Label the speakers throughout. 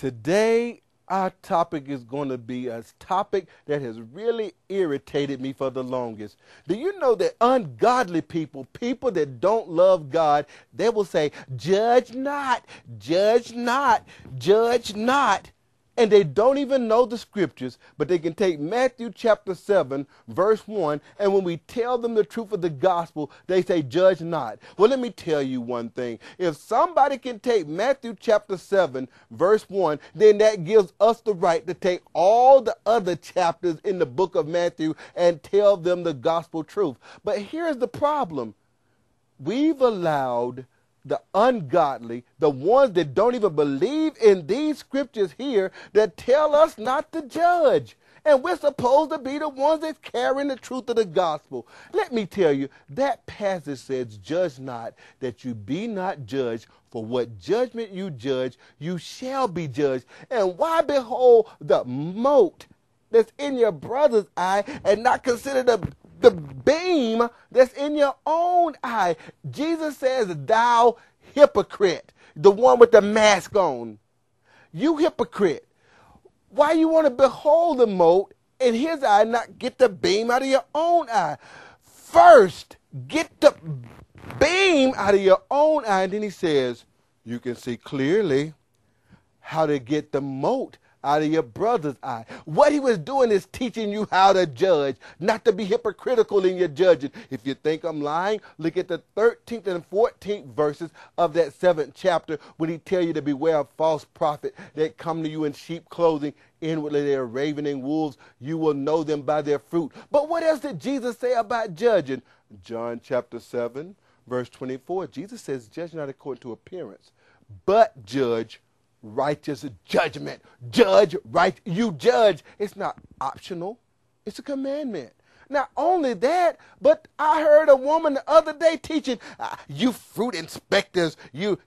Speaker 1: Today, our topic is going to be a topic that has really irritated me for the longest. Do you know that ungodly people, people that don't love God, they will say, judge not, judge not, judge not. And they don't even know the scriptures, but they can take Matthew chapter 7, verse 1, and when we tell them the truth of the gospel, they say, judge not. Well, let me tell you one thing. If somebody can take Matthew chapter 7, verse 1, then that gives us the right to take all the other chapters in the book of Matthew and tell them the gospel truth. But here's the problem. We've allowed the ungodly, the ones that don't even believe in these scriptures here, that tell us not to judge. And we're supposed to be the ones that's carrying the truth of the gospel. Let me tell you, that passage says, judge not, that you be not judged. For what judgment you judge, you shall be judged. And why behold the mote that's in your brother's eye and not consider the beam that's in your own eye? Jesus says, thou hypocrite, the one with the mask on. You hypocrite. Why you want to behold the mote in his eye and not get the beam out of your own eye? First, get the beam out of your own eye. And then he says, you can see clearly how to get the mote out of your brother's eye. What he was doing is teaching you how to judge, not to be hypocritical in your judging. If you think I'm lying, look at the 13th and 14th verses of that 7th chapter when he tells you to beware of false prophets that come to you in sheep clothing. Inwardly they are ravening wolves. You will know them by their fruit. But what else did Jesus say about judging? John chapter 7, verse 24. Jesus says, judge not according to appearance, but judge righteous judgment. Judge right. You judge. It's not optional. It's a commandment. Not only that, but I heard a woman the other day teaching, you fruit inspectors, you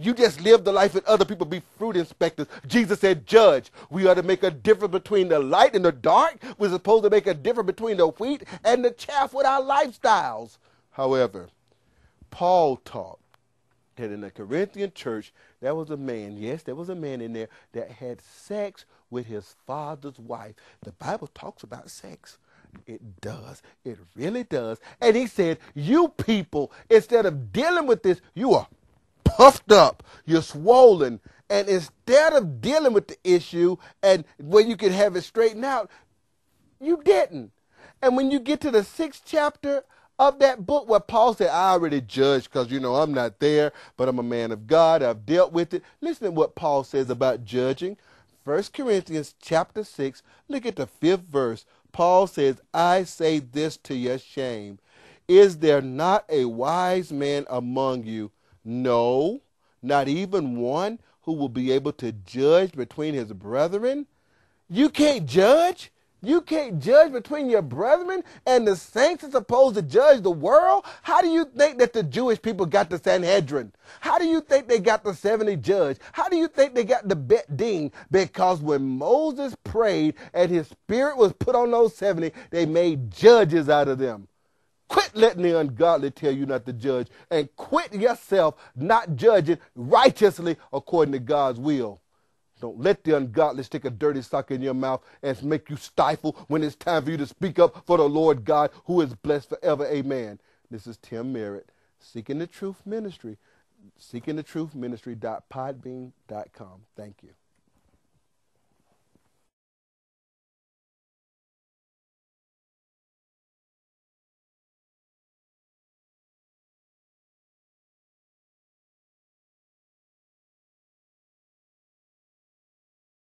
Speaker 1: just live the life and other people be fruit inspectors. Jesus said, judge. We ought to make a difference between the light and the dark. We're supposed to make a difference between the wheat and the chaff with our lifestyles. However, Paul taught that in the Corinthian church, there was a man, yes, there was a man in there that had sex with his father's wife. The Bible talks about sex. It does. It really does. And he said, you people, instead of dealing with this, you are puffed up. You're swollen. And instead of dealing with the issue and where you could have it straightened out, you didn't. And when you get to the 6th chapter of that book where Paul said, I already judged because, I'm not there, but I'm a man of God. I've dealt with it. Listen to what Paul says about judging. 1 Corinthians chapter 6, look at the 5th verse. Paul says, I say this to your shame. Is there not a wise man among you? No, not even one who will be able to judge between his brethren. You can't judge? You can't judge between your brethren, and the saints are supposed to judge the world? How do you think that the Jewish people got the Sanhedrin? How do you think they got the 70 judges? How do you think they got the Bet Din? Because when Moses prayed and his spirit was put on those 70, they made judges out of them. Quit letting the ungodly tell you not to judge, and quit yourself not judging righteously according to God's will. Don't let the ungodly stick a dirty sock in your mouth and make you stifle when it's time for you to speak up for the Lord God, who is blessed forever. Amen. This is Tim Merritt, Seeking the Truth Ministry, seekingthetruthministry.podbean.com. Thank you.